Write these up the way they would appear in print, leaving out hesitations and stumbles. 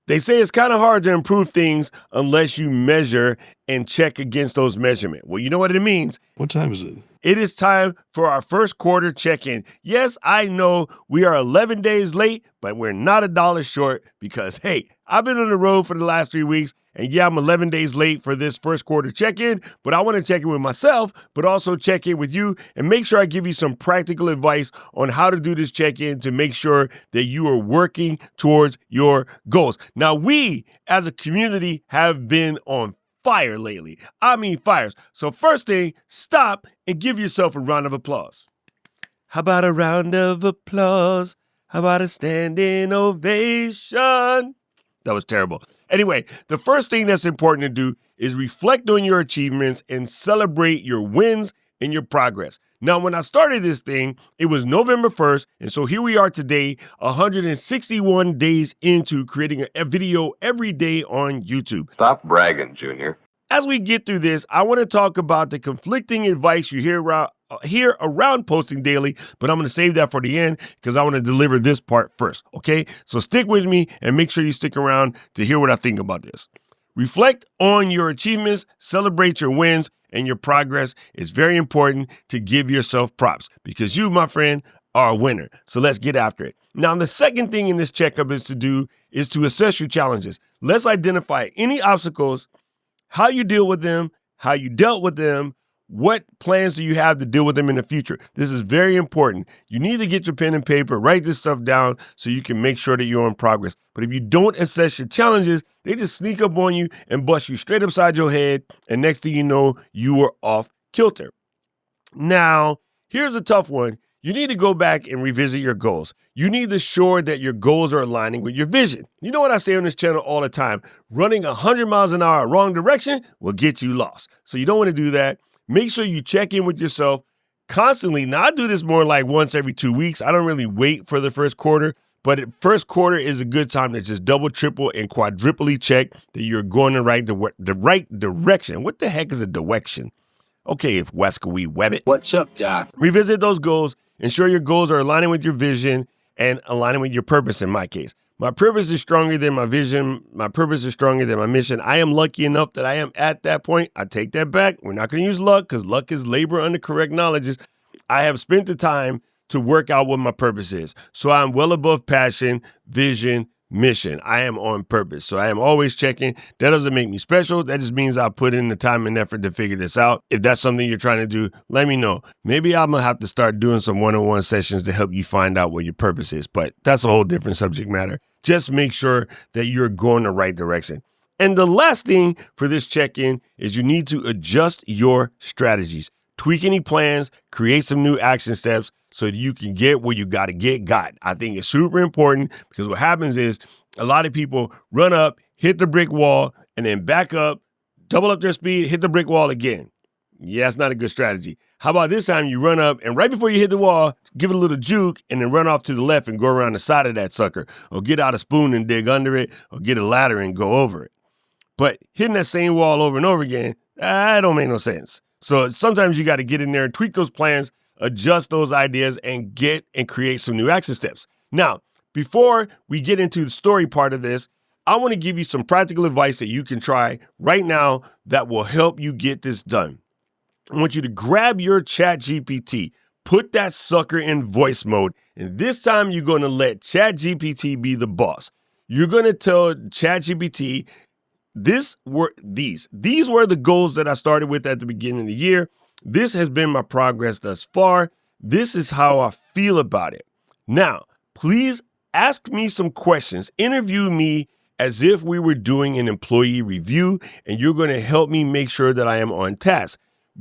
They say it's kind of hard to improve things unless you measure and check against those measurements. Well, you know what it means. What time is it? It is time for our first quarter check-in. Yes, I know we are 11 days late, but we're not $1 short because, hey, I've been on the road for the last 3 weeks, and yeah, I'm 11 days late for this first quarter check-in, but I want to check in with myself, but also check in with you and make sure I give you some practical advice on how to do this check-in to make sure that you are working towards your goals. Now, we as a community have been on fire lately. I mean fires. So first thing, stop and give yourself a round of applause. How about a round of applause? How about a standing ovation? That was terrible. Anyway, the first thing that's important to do is reflect on your achievements and celebrate your wins and your progress. Now, when I started this thing, it was November 1st, and so here we are today, 161 days into creating a video every day on YouTube. Stop bragging, Junior. As we get through this, I want to talk about the conflicting advice you hear around posting daily, but I'm going to save that for the end because I want to deliver this part first, okay? So stick with me and make sure you stick around to hear what I think about this. Reflect on your achievements, celebrate your wins, and your progress. It's very important to give yourself props because you, my friend, are a winner. So let's get after it. Now, the second thing in this checkup is to assess your challenges. Let's identify any obstacles, how you deal with them, how you dealt with them, what plans do you have to deal with them in the future? This is very important. You need to get your pen and paper, write this stuff down so you can make sure that you're in progress. But if you don't assess your challenges, they just sneak up on you and bust you straight upside your head. And next thing you know, you are off kilter. Now, here's a tough one. You need to go back and revisit your goals. You need to ensure that your goals are aligning with your vision. You know what I say on this channel all the time? Running 100 miles an hour wrong direction will get you lost. So you don't want to do that. Make sure you check in with yourself constantly. Now, I do this more like once every 2 weeks. I don't really wait for the first quarter, but first quarter is a good time to just double, triple, and quadruply check that you're going the right direction. What the heck is a direction? Okay, if Wascowee Webbit. What's up, Doc? Revisit those goals. Ensure your goals are aligning with your vision and aligning with your purpose in my case. My purpose is stronger than my vision. My purpose is stronger than my mission. I am lucky enough that I am at that point. I take that back. We're not going to use luck because luck is labor under correct knowledge. I have spent the time to work out what my purpose is. So I'm well above passion, vision, mission. I am on purpose. So I am always checking. That doesn't make me special. That just means I put in the time and effort to figure this out. If that's something you're trying to do, let me know. Maybe I'm going to have to start doing some one-on-one sessions to help you find out what your purpose is. But that's a whole different subject matter. Just make sure that you're going the right direction. And the last thing for this check-in is you need to adjust your strategies. Tweak any plans, create some new action steps so that you can get where you got to get. I think it's super important because what happens is a lot of people run up, hit the brick wall, and then back up, double up their speed, hit the brick wall again. Yeah, it's not a good strategy. How about this time you run up and right before you hit the wall, give it a little juke and then run off to the left and go around the side of that sucker, or get out a spoon and dig under it, or get a ladder and go over it. But hitting that same wall over and over again, that don't make no sense. So sometimes you got to get in there and tweak those plans, adjust those ideas, and get and create some new action steps. Now, before we get into the story part of this, I want to give you some practical advice that you can try right now that will help you get this done. I want you to grab your ChatGPT, put that sucker in voice mode, and this time you're going to let ChatGPT be the boss. You're going to tell ChatGPT, these were the goals that I started with at the beginning of the year. This has been my progress thus far. This is how I feel about it. Now, please ask me some questions. Interview me as if we were doing an employee review, and you're going to help me make sure that I am on task.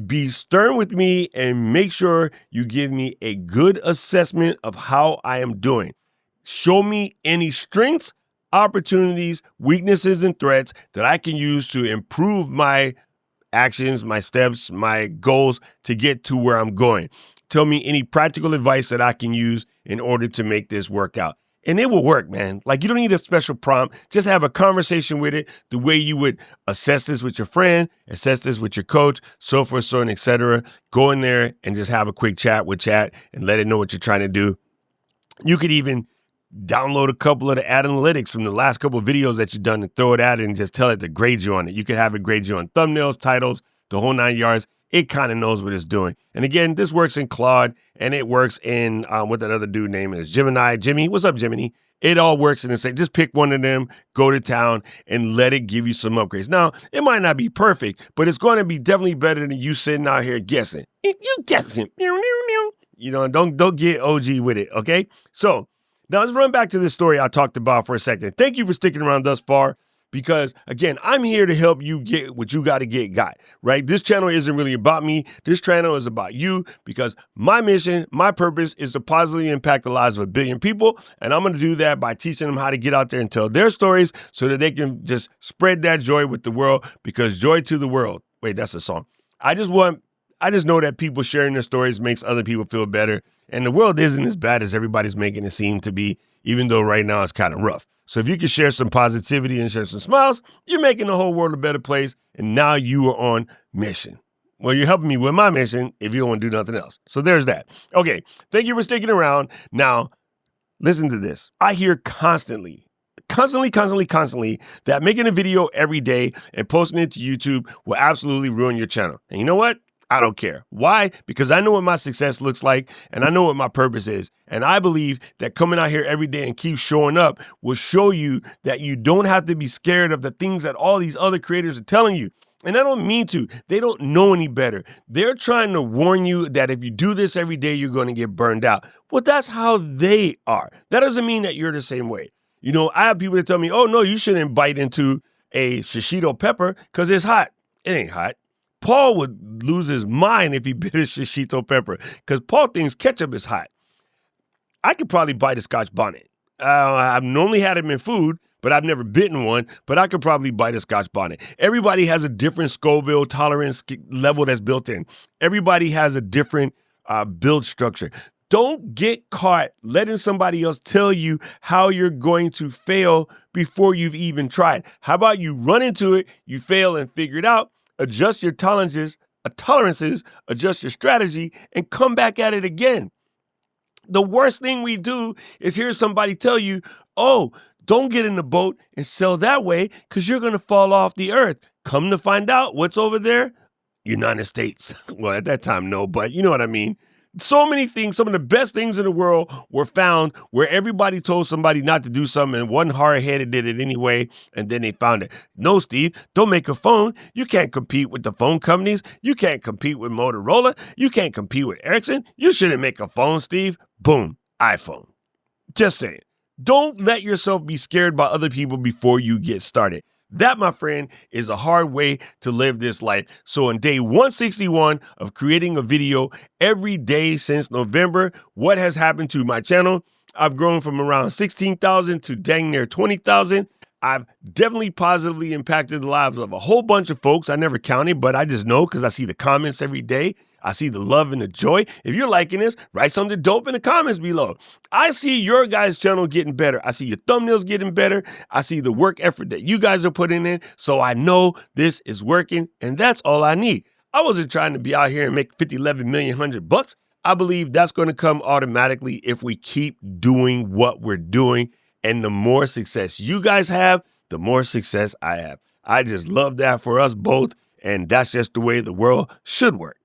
Be stern with me and make sure you give me a good assessment of how I am doing. Show me any strengths, opportunities, weaknesses, and threats that I can use to improve my actions, my steps, my goals to get to where I'm going. Tell me any practical advice that I can use in order to make this work out. And it will work, man. Like, you don't need a special prompt. Just have a conversation with it the way you would assess this with your friend, assess this with your coach, so forth, so on, et cetera. Go in there and just have a quick chat with chat and let it know what you're trying to do. You could even download a couple of the analytics from the last couple of videos that you've done and throw it at it and just tell it to grade you on it. You can have it grade you on thumbnails, titles, the whole 9 yards. It kind of knows what it's doing. And again, this works in Claude and it works in what that other dude name is, Gemini. Jimmy, what's up, Jiminy? It all works in the same. Just pick one of them, go to town, and let it give you some upgrades. Now, it might not be perfect, but it's going to be definitely better than you sitting out here guessing. You guessing. You know, don't get OG with it, okay? So now let's run back to this story I talked about for a second. Thank you for sticking around thus far because, again, I'm here to help you get what you got to get got, right? This channel isn't really about me. This channel is about you because my mission, my purpose is to positively impact the lives of 1 billion people. And I'm going to do that by teaching them how to get out there and tell their stories so that they can just spread that joy with the world because joy to the world. Wait, that's a song. I just know that people sharing their stories makes other people feel better. And the world isn't as bad as everybody's making it seem to be, even though right now it's kind of rough. So if you can share some positivity and share some smiles, you're making the whole world a better place. And now you are on mission. Well, you're helping me with my mission if you don't want to do nothing else. So there's that. Okay, thank you for sticking around. Now, listen to this. I hear constantly that making a video every day and posting it to YouTube will absolutely ruin your channel. And you know what? I don't care. Why? Because I know what my success looks like and I know what my purpose is. And I believe that coming out here every day and keep showing up will show you that you don't have to be scared of the things that all these other creators are telling you. And I don't mean to. They don't know any better. They're trying to warn you that if you do this every day, you're going to get burned out. Well, that's how they are. That doesn't mean that you're the same way. You know, I have people that tell me, oh, no, you shouldn't bite into a shishito pepper because it's hot. It ain't hot. Paul would lose his mind if he bit a shishito pepper because Paul thinks ketchup is hot. I could probably bite a Scotch bonnet. I've normally had them in food, but I've never bitten one, but I could probably bite a Scotch bonnet. Everybody has a different Scoville tolerance level that's built in. Everybody has a different build structure. Don't get caught letting somebody else tell you how you're going to fail before you've even tried. How about you run into it, you fail and figure it out, adjust your tolerances, adjust your strategy, and come back at it again. The worst thing we do is hear somebody tell you, oh, don't get in the boat and sail that way because you're going to fall off the earth. Come to find out what's over there, United States. Well, at that time, no, but you know what I mean. So many things, some of the best things in the world were found where everybody told somebody not to do something and one hard-headed did it anyway, and then they found it. No, Steve, don't make a phone. You can't compete with the phone companies. You can't compete with Motorola. You can't compete with Ericsson. You shouldn't make a phone, Steve. Boom, iPhone. Just saying. Don't let yourself be scared by other people before you get started. That, my friend, is a hard way to live this life. So on day 161 of creating a video every day since November, what has happened to my channel? I've grown from around 16,000 to dang near 20,000. I've definitely positively impacted the lives of a whole bunch of folks. I never counted, but I just know because I see the comments every day. I see the love and the joy. If you're liking this, write something dope in the comments below. I see your guys' channel getting better. I see your thumbnails getting better. I see the work effort that you guys are putting in. So I know this is working, and that's all I need. I wasn't trying to be out here and make 50, 11 million, $100. I believe that's going to come automatically if we keep doing what we're doing. And the more success you guys have, the more success I have. I just love that for us both. And that's just the way the world should work.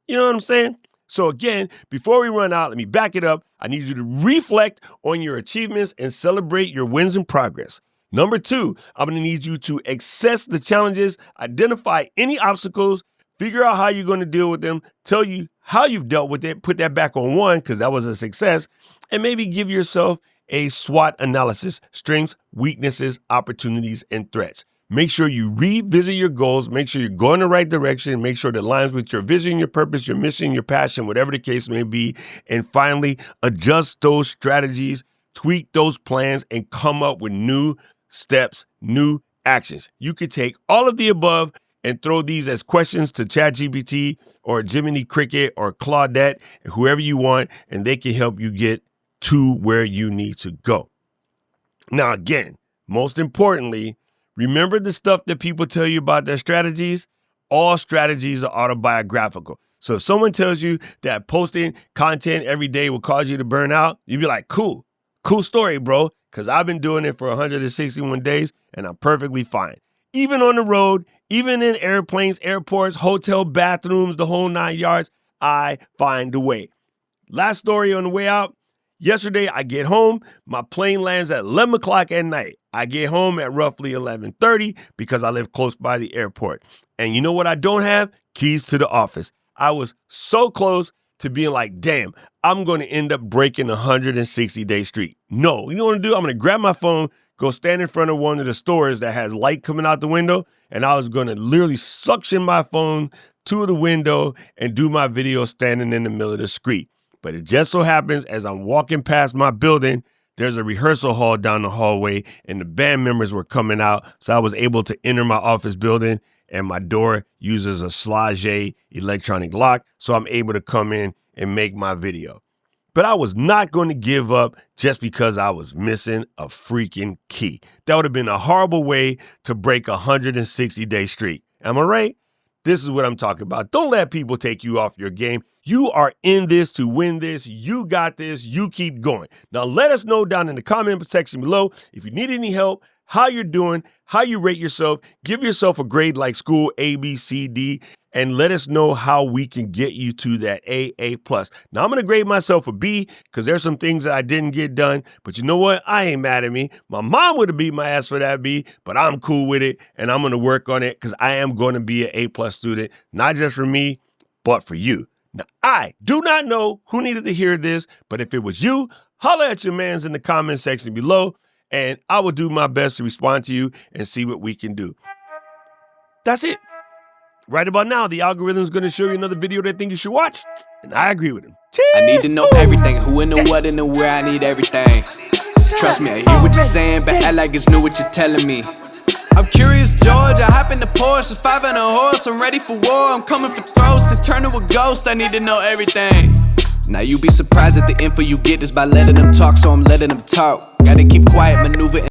You know what I'm saying? So again, before we run out, let me back it up. I need you to reflect on your achievements and celebrate your wins and progress. Number 2, I'm going to need you to assess the challenges, identify any obstacles, figure out how you're going to deal with them, tell you how you've dealt with it, put that back on 1 because that was a success, and maybe give yourself a SWOT analysis, strengths, weaknesses, opportunities, and threats. Make sure you revisit your goals. Make sure you're going the right direction. Make sure it aligns with your vision, your purpose, your mission, your passion, whatever the case may be. And finally, adjust those strategies, tweak those plans, and come up with new steps, new actions. You could take all of the above and throw these as questions to ChatGPT or Jiminy Cricket or Claudette, whoever you want, and they can help you get to where you need to go. Now, again, most importantly, remember the stuff that people tell you about their strategies? All strategies are autobiographical. So if someone tells you that posting content every day will cause you to burn out, you'd be like, cool. Cool story, bro, because I've been doing it for 161 days and I'm perfectly fine. Even on the road, even in airplanes, airports, hotel bathrooms, the whole 9 yards, I find a way. Last story on the way out. Yesterday, I get home. My plane lands at 11 o'clock at night. I get home at roughly 11:30 because I live close by the airport. And you know what I don't have? Keys to the office. I was so close to being like, damn, I'm going to end up breaking a 160-day streak. No, you know what I'm going to do? I'm going to grab my phone, go stand in front of one of the stores that has light coming out the window, and I was going to literally suction my phone to the window and do my video standing in the middle of the street. But it just so happens as I'm walking past my building, there's a rehearsal hall down the hallway and the band members were coming out. So I was able to enter my office building and my door uses a Slage electronic lock. So I'm able to come in and make my video. But I was not going to give up just because I was missing a freaking key. That would have been a horrible way to break a 160-day streak. Am I right? This is what I'm talking about. Don't let people take you off your game. You are in this to win this. You got this. You keep going. Now, let us know down in the comment section below if you need any help, how you're doing, how you rate yourself. Give yourself a grade like school, A, B, C, D, and let us know how we can get you to that A+. Now, I'm going to grade myself a B because there's some things that I didn't get done. But you know what? I ain't mad at me. My mom would have beat my ass for that B, but I'm cool with it, and I'm going to work on it because I am going to be an A+ student, not just for me, but for you. Now, I do not know who needed to hear this, but if it was you, holler at your mans in the comment section below, and I will do my best to respond to you and see what we can do. That's it. Right about now, the algorithm is going to show you another video they think you should watch, and I agree with him. I need to know everything, who and the what and the where, I need everything. Trust me, I hear what you're saying, but act like it's new what you're telling me. I'm curious, George, I hop in the Porsche, 5 and a horse, I'm ready for war, I'm coming for throats, to turn to a ghost, I need to know everything. Now you be surprised at the info you get is by letting them talk, so I'm letting them talk. Gotta keep quiet, maneuver